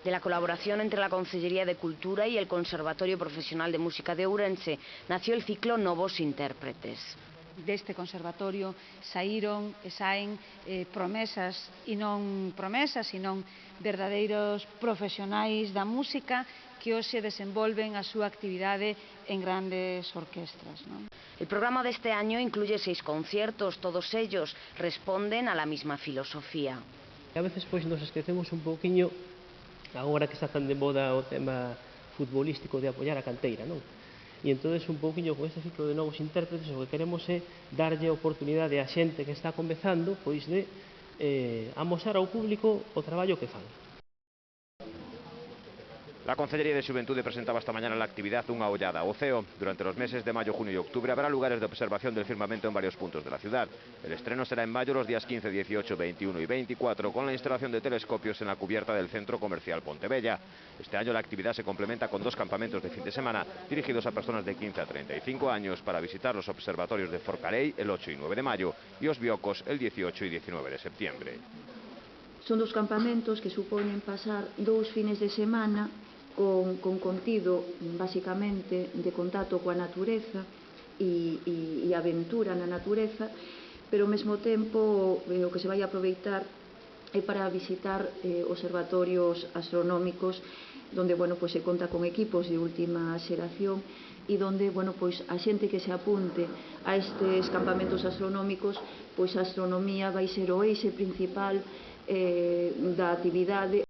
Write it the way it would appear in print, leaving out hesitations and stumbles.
De la colaboración entre la Consellería de Cultura y el Conservatorio Profesional de Música de Ourense nació el ciclo Novos Intérpretes. Deste conservatorio saíron e saen promesas, e non verdadeiros profesionais da música que hoxe desenvolven a súa actividade en grandes orquestras, non? El programa de este año incluye 6 conciertos, todos ellos responden a la misma filosofía. A veces pois nos esquecemos un pouquiño, agora que está tan de moda o tema futbolístico de apoiar a canteira, non? E entonces un pouquiño con este ciclo de novos intérpretes o que queremos é darlle a oportunidade a xente que está comezando pois de amosar ao público o traballo que fan. La Consellería de Xuventude presentaba esta mañana la actividad Unha ollada ao ceo. Durante los meses de mayo, junio y octubre habrá lugares de observación del firmamento en varios puntos de la ciudad. El estreno será en mayo los días 15, 18, 21 y 24 con la instalación de telescopios en la cubierta del Centro Comercial Pontebella. Este año la actividad se complementa con 2 campamentos de fin de semana dirigidos a personas de 15 a 35 años para visitar los observatorios de Forcarei el 8 y 9 de mayo y Os Biocos el 18 y 19 de septiembre. Son 2 campamentos que supoñen pasar 2 fines de semana con contido, basicamente, de contacto coa natureza e aventura na natureza, pero ao mesmo tempo o que se vai aproveitar é para visitar observatorios astronómicos donde se conta con equipos de última xeración e donde a xente que se apunte a estes campamentos astronómicos, a astronomía vai ser o eixe principal da actividade.